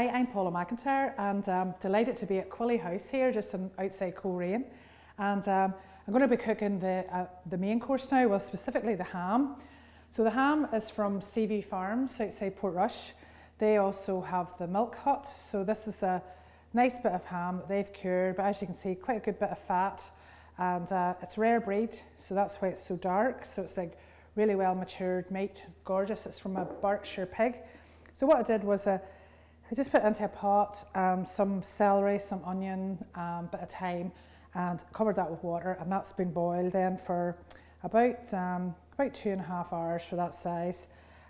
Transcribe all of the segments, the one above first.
Hi, I'm Paula McIntyre and delighted to be at Quilly House here, just outside Coleraine. And I'm going to be cooking the main course now, well specifically the ham. So the ham is from Seaview Farms outside Portrush. They also have the milk hut. So this is a nice bit of ham that they've cured, but as you can see, quite a good bit of fat. And it's rare breed, so that's why it's so dark. So it's like really well matured meat, gorgeous. It's from a Berkshire pig. So what I did was I just put it into a pot, some celery, some onion, bit of thyme, and covered that with water, and that's been boiled then for about 2.5 hours for that size.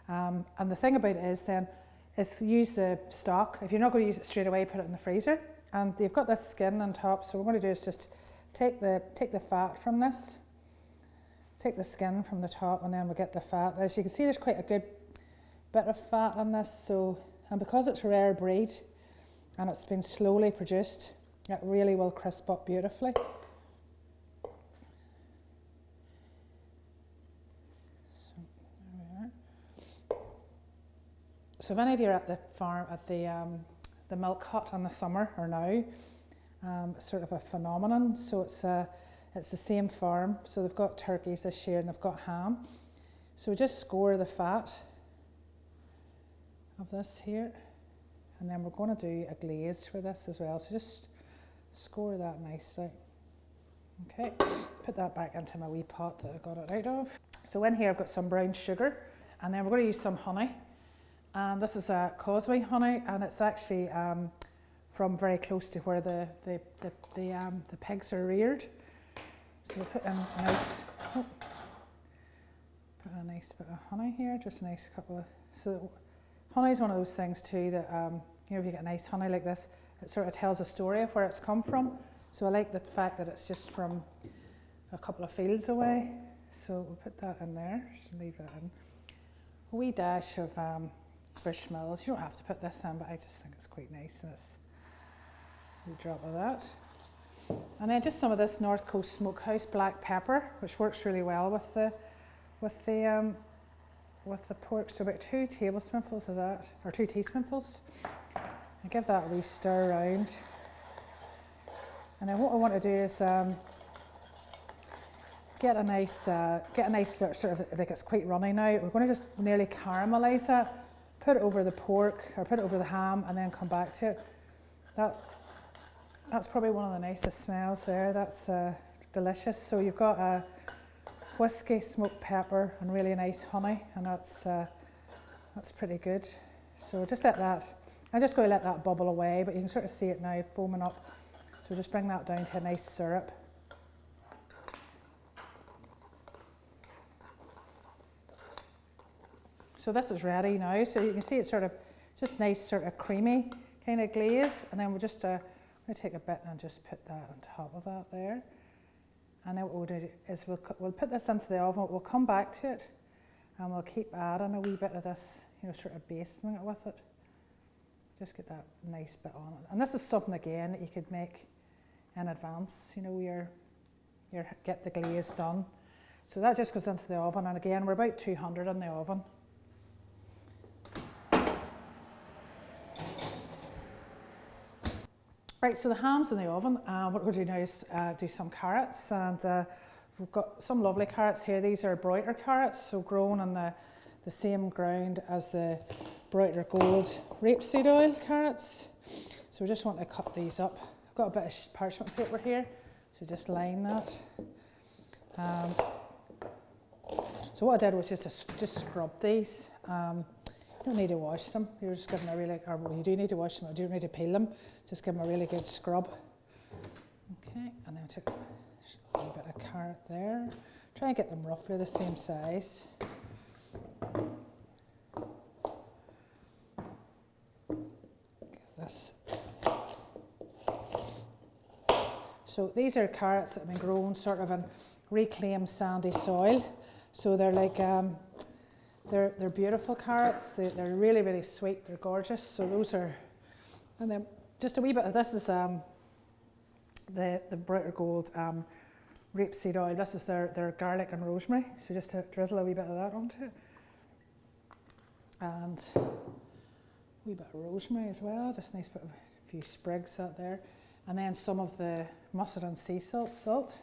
And the thing about it is use the stock. If you're not going to use it straight away, put it in the freezer. And they've got this skin on top, so what we're going to do is just take the fat from this, take the skin from the top, and then we'll get the fat. As you can see, there's quite a good bit of fat on this, so, and because it's a rare breed and it's been slowly produced, it really will crisp up beautifully. So there we are. So if any of you are at the farm, at the milk hut in the summer or now, it's sort of a phenomenon. So it's the same farm. So they've got turkeys this year and they've got ham. So we just score the fat of this here, and then we're going to do a glaze for this as well. So just score that nicely. Okay, put that back into my wee pot that I got it out of. So in here I've got some brown sugar, and then we're going to use some honey. And this is a Causeway honey, and it's actually from very close to where the pigs are reared. So we'll put in a nice bit of honey here, just a nice couple of. So honey is one of those things too that you know, if you get nice honey like this, it sort of tells a story of where it's come from. So I like the fact that it's just from a couple of fields away. So we'll put that in there. Just leave that in. A wee dash of Bushmills. You don't have to put this in, but I just think it's quite nice, and it's a wee drop of that. And then just some of this North Coast Smokehouse black pepper, which works really well with the pork. So about 2 tablespoonfuls of that, or 2 teaspoonfuls. And give that a wee stir around. And then what I want to do is get a nice sort of, like it's quite runny now. We're going to just nearly caramelise it, put it over the pork, or put it over the ham, and then come back to it. That's probably one of the nicest smells there. That's delicious. So you've got a whiskey, smoked pepper, and really nice honey, and that's pretty good. So just let that, I'm just going to let that bubble away, but you can sort of see it now foaming up. So just bring that down to a nice syrup. So this is ready now. So you can see it's sort of just nice, sort of creamy kind of glaze, and then we'll just I'm going to take a bit and just put that on top of that there. And then what we'll do is we'll put this into the oven. We'll come back to it, and we'll keep adding a wee bit of this, you know, sort of basting it with it. Just get that nice bit on it. And this is something again that you could make in advance. You know, you get the glaze done. So that just goes into the oven, and again we're about 200 in the oven. Right, so the ham's in the oven. What we're going to do now is do some carrots, and we've got some lovely carrots here. These are Broiter carrots, so grown on the same ground as the Broiter Gold rapeseed oil carrots. So we just want to cut these up. I've got a bit of parchment paper here, so just line that. So what I did was just scrub these. You don't need to wash them. You're just giving a really, or well, you do need to wash them, but you don't need to peel them. Just give them a really good scrub. Okay, and then take a little bit of carrot there. Try and get them roughly the same size. Get this. So these are carrots that have been grown sort of in reclaimed sandy soil. So they're like, they're beautiful carrots. They're really, really sweet. They're gorgeous. So those are, and then just a wee bit of this is the Broiter Gold rapeseed oil. This is their garlic and rosemary. So just to drizzle a wee bit of that onto it. And wee bit of rosemary as well, just a nice bit of a few sprigs out there. And then some of the mustard and sea salt.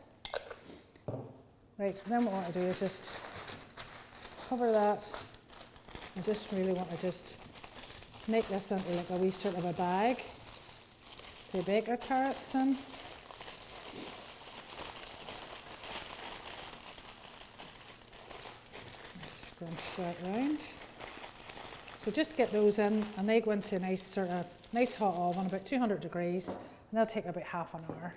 Right, then what I want to do is just cover that. I just really want to just make this into like a wee sort of a bag to bake our carrots in. Scrunch that round. So just get those in, and they go into a nice sort of nice hot oven, about 200 degrees, and they'll take about half an hour.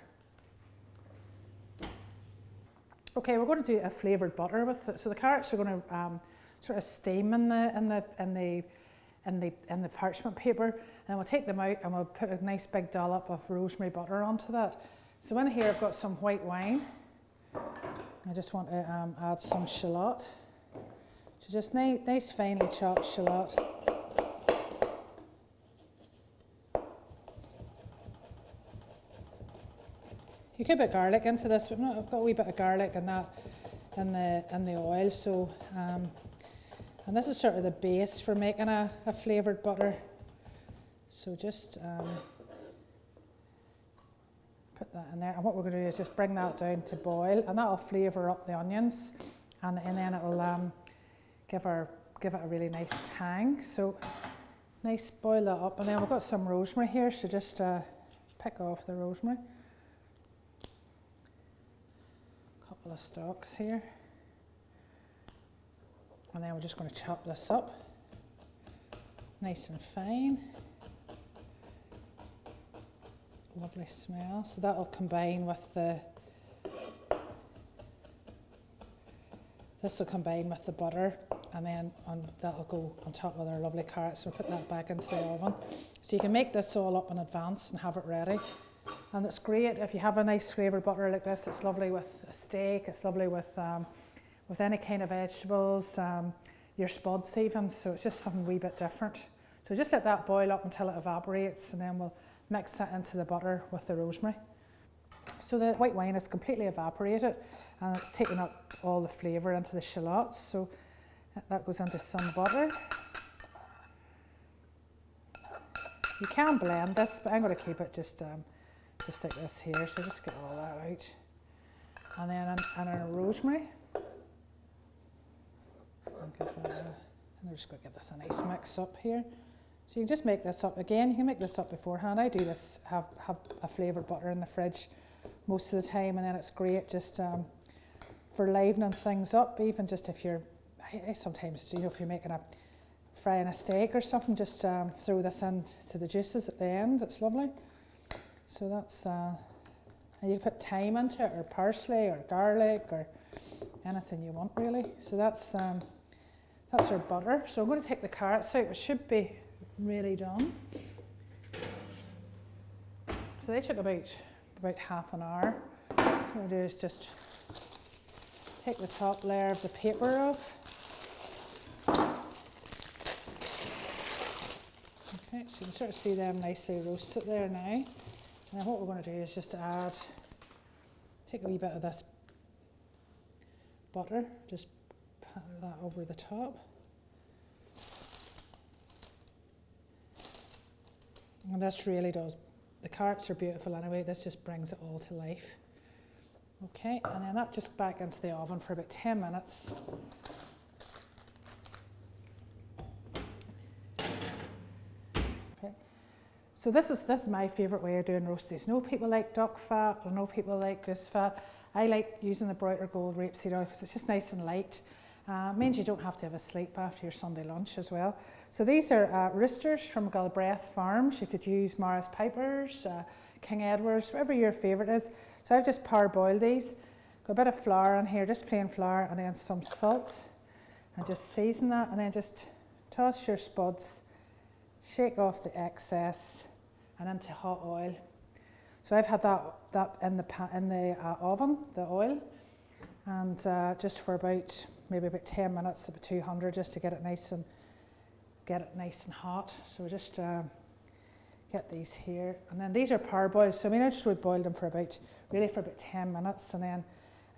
Okay, we're going to do a flavoured butter with it. So the carrots are going to sort of steam in the parchment paper, and we'll take them out and we'll put a nice big dollop of rosemary butter onto that. So in here I've got some white wine. I just want to add some shallot. So just nice finely chopped shallot. You could put garlic into this, but no, I've got a wee bit of garlic and that in the oil. So, and this is sort of the base for making a flavoured butter. So just put that in there. And what we're going to do is just bring that down to boil, and that'll flavour up the onions, and then it'll give it a really nice tang. So nice, boil that up, and then we've got some rosemary here. So just pick off the rosemary. Couple of stalks here, and then we're just going to chop this up nice and fine. Lovely smell. So that'll combine with the butter, and then that'll go on top of our lovely carrots. So we'll put that back into the oven. So you can make this all up in advance and have it ready. And it's great if you have a nice flavoured butter like this. It's lovely with a steak. It's lovely with any kind of vegetables, your spuds even. So it's just something a wee bit different. So just let that boil up until it evaporates, and then we'll mix it into the butter with the rosemary. So the white wine is completely evaporated, and it's taken up all the flavour into the shallots. So that goes into some butter. You can blend this, but I'm going to keep it just like this here. So just get all that out, and then our rosemary. And I'm just going to give this a nice mix up here. So you can just make this up again. You can make this up beforehand. I do this, have a flavoured butter in the fridge most of the time, and then it's great just for livening things up. Even just if you're, I sometimes, if you're frying a steak or something, just throw this into the juices at the end. It's lovely. So that's, and you can put thyme into it, or parsley, or garlic, or anything you want really. So that's our butter. So I'm going to take the carrots out, which should be really done. So they took about half an hour. So what I'm going to do is just take the top layer of the paper off. Okay, so you can sort of see them nicely roasted there now. And then what we're going to do is just take a wee bit of this butter, just pat that over the top. And this really does, the carrots are beautiful anyway, this just brings it all to life. Okay, and then that just back into the oven for about 10 minutes. Okay, so this is my favourite way of doing roasties. No people like duck fat, or no people like goose fat. I like using the Brighter Gold rapeseed oil because it's just nice and light. Means you don't have to have a sleep after your Sunday lunch as well. So these are roosters from Galbraith Farms. You could use Morris Pipers, King Edwards, whatever your favourite is. So I've just parboiled these. Got a bit of flour in here, just plain flour, and then some salt. And just season that, and then just toss your spuds, shake off the excess, and into hot oil. So I've had that in the oven, the oil, and just for maybe about 10 minutes, about 200, just to get it nice and hot. So we just get these here, and then these are parboiled. So I just boiled them for about 10 minutes, and then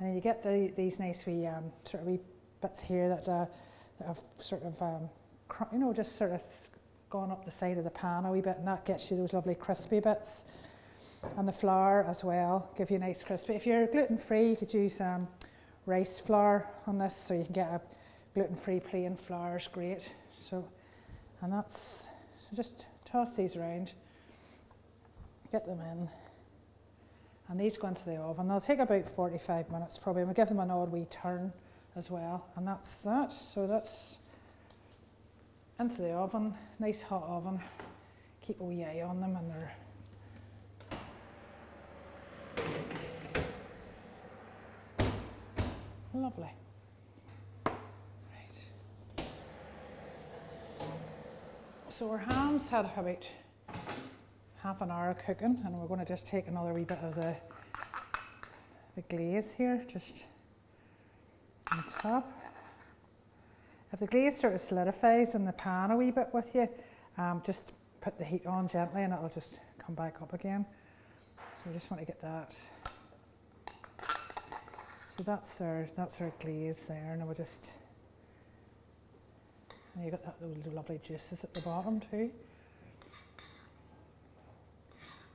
you get these nice wee sort of wee bits here that have sort of just sort of gone up the side of the pan a wee bit, and that gets you those lovely crispy bits. And the flour as well, give you a nice crispy. If you're gluten-free, you could use rice flour on this, so you can get a gluten-free plain flour, is great. So just toss these around, get them in, and these go into the oven. They'll take about 45 minutes probably, and we'll give them an odd wee turn as well, and that's that. So that's into the oven, nice hot oven. Keep a wee eye on them, and they're lovely. Right. So our hams had about half an hour of cooking, and we're going to just take another wee bit of the glaze here, just on top. If the glaze sort of solidifies in the pan a wee bit with you, just put the heat on gently and it'll just come back up again. So we just want to get that. So that's our glaze there, and we'll just, and you got those lovely juices at the bottom too.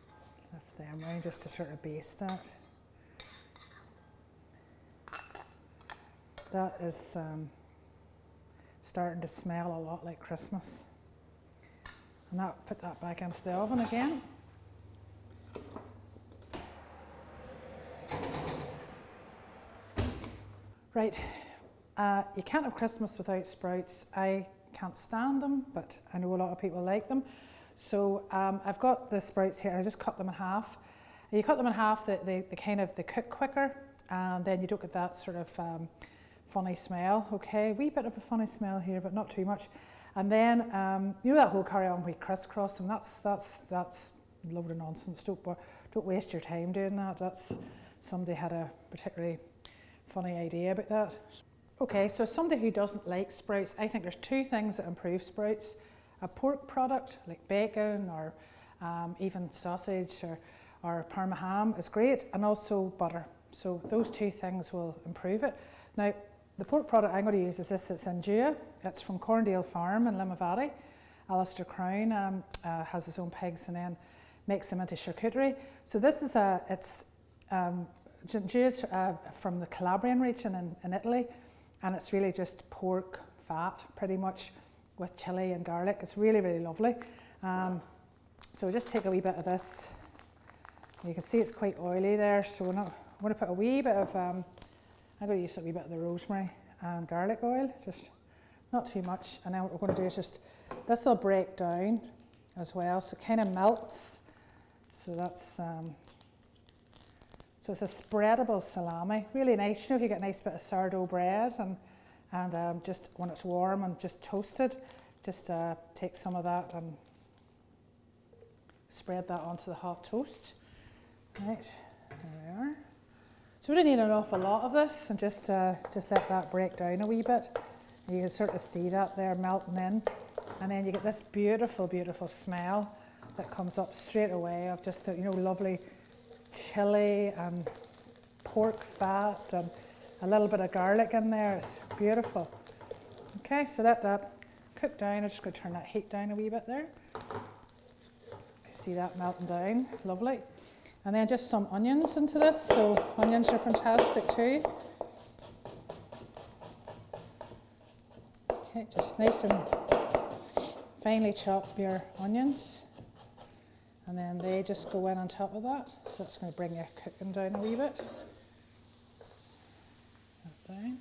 Just lift them around just to sort of baste that. That is starting to smell a lot like Christmas. And put that back into the oven again. Right, you can't have Christmas without sprouts. I can't stand them, but I know a lot of people like them. So I've got the sprouts here, I just cut them in half. And you cut them in half, they cook quicker, and then you don't get that sort of funny smell. Okay, wee bit of a funny smell here, but not too much. And then, you know that whole carry on with crisscross, and that's a load of nonsense. Don't waste your time doing that. Somebody had a particularly funny idea about that. Okay, so somebody who doesn't like sprouts, I think there's two things that improve sprouts. A pork product like bacon or even sausage or Parma ham is great, and also butter. So those two things will improve it. Now, the pork product I'm going to use is this. It's Endua. It's from Corndale Farm in Limavady. Alistair Crown has his own pigs and then makes them into charcuterie. So this is Endua's from the Calabrian region in Italy, and it's really just pork fat pretty much with chilli and garlic. It's really, really lovely. So we'll just take a wee bit of this. You can see it's quite oily there, so I'm going to put a wee bit of I'm going to use a wee bit of the rosemary and garlic oil, just not too much. And then what we're going to do is this will break down as well, so it kind of melts. So that's, so it's a spreadable salami, really nice. You know, if you get a nice bit of sourdough bread and just when it's warm and just toasted, just take some of that and spread that onto the hot toast. Right, there we are. So we don't need an awful lot of this, and just let that break down a wee bit. You can sort of see that there melting in, and then you get this beautiful, beautiful smell that comes up straight away of just the, lovely chili and pork fat and a little bit of garlic in there. It's beautiful. Okay, so let that cook down. I'm just going to turn that heat down a wee bit there. See that melting down, lovely. And then just some onions into this, so onions are fantastic too. Okay, just nice and finely chop your onions, and then they just go in on top of that. So that's going to bring your cooking down a wee bit. That down.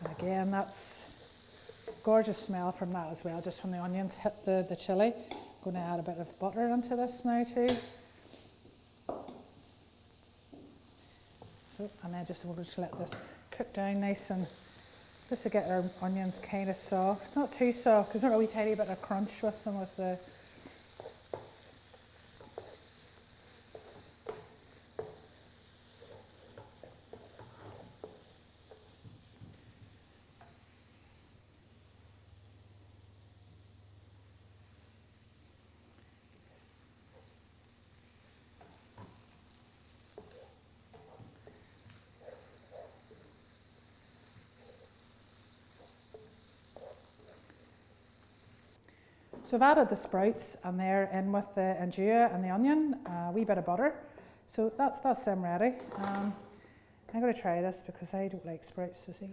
And again, that's gorgeous smell from that as well, just when the onions hit the chilli. I'm going to add a bit of butter into this now too. So, and then we'll just let this cook down nice, and just to get our onions kind of soft, not too soft because there's not a wee tiny bit of crunch with them with the So I've added the sprouts and they're in with the andouille and the onion, a wee bit of butter. So that's them ready. I'm going to try this because I don't like sprouts, so see.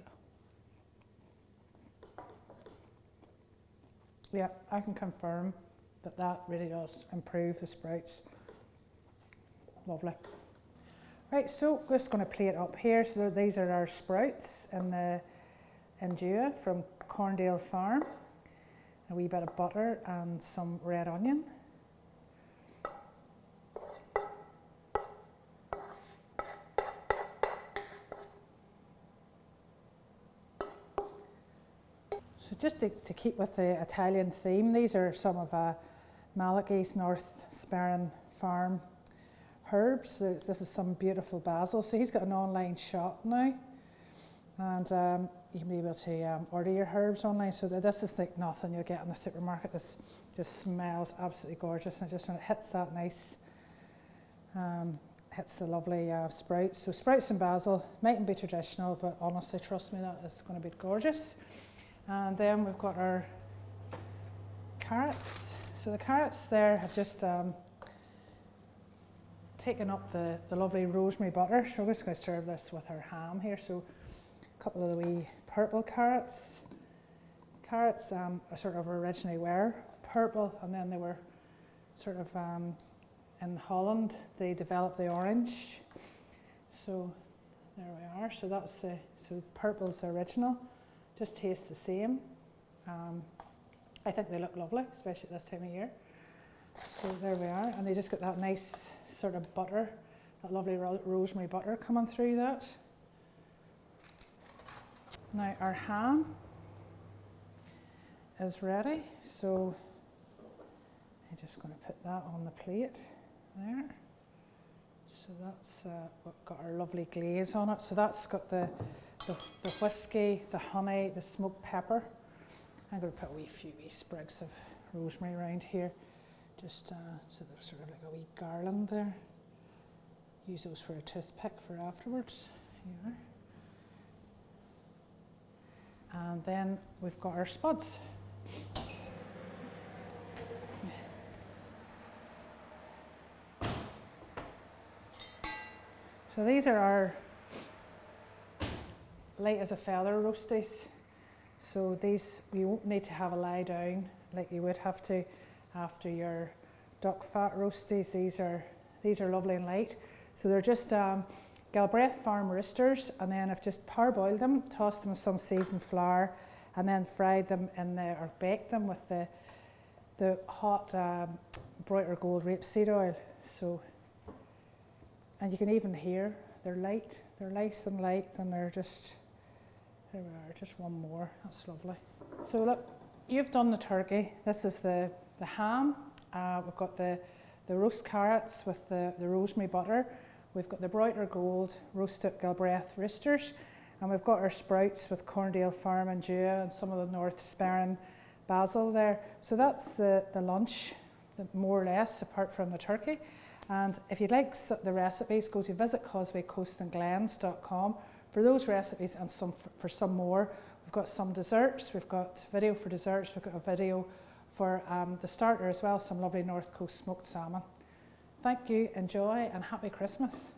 Yeah, I can confirm that that really does improve the sprouts. Lovely. Right, so we're just going to plate up here. So these are our sprouts and the andouille from Corndale Farm. A wee bit of butter and some red onion. So just to keep with the Italian theme, these are some of Malachy's North Sperrin Farm herbs. So this is some beautiful basil. So he's got an online shop now, and you can be able to order your herbs online. So this is like nothing you'll get in the supermarket. This just smells absolutely gorgeous, and just when it hits that nice, hits the lovely sprouts. So sprouts and basil mightn't be traditional, but honestly, trust me, that is going to be gorgeous. And then we've got our carrots. So the carrots there have just taken up the lovely rosemary butter. So we're just going to serve this with our ham here. So a couple of the wee purple carrots. Carrots sort of originally were purple, and then they were sort of in Holland they developed the orange. So there we are. So that's so purple's the original. Just taste the same. I think they look lovely, especially at this time of year. So there we are, and they just got that nice sort of butter, that lovely rosemary butter coming through that. Now our ham is ready, so I'm just going to put that on the plate there. So that's got our lovely glaze on it. So that's got the whiskey, the honey, the smoked pepper. I'm going to put a few wee sprigs of rosemary around here, just so there's sort of like a wee garland there. Use those for a toothpick for afterwards. Here. And then we've got our spuds. So these are our light as a feather roasties. So these, you won't need to have a lie down like you would have to after your duck fat roasties. These are lovely and light. So they're just Galbraith Farm roosters, and then I've just parboiled them, tossed them with some seasoned flour, and then fried them or baked them with the hot Broiter Gold rapeseed oil. So, and you can even hear they're light. They're nice and light, and they're just, there we are, just one more. That's lovely. So look, you've done the turkey. This is the ham. We've got the roast carrots with the rosemary butter. We've got the Broiter Gold roasted Galbraith roosters, and we've got our sprouts with Corndale Farm andouille and some of the North Sperrin basil there. So that's the lunch, more or less, apart from the turkey. And if you'd like the recipes, go to visitcausewaycoastandglens.com for those recipes and for some more. We've got some desserts, we've got video for desserts, we've got a video for the starter as well, some lovely North Coast smoked salmon. Thank you, enjoy, and happy Christmas.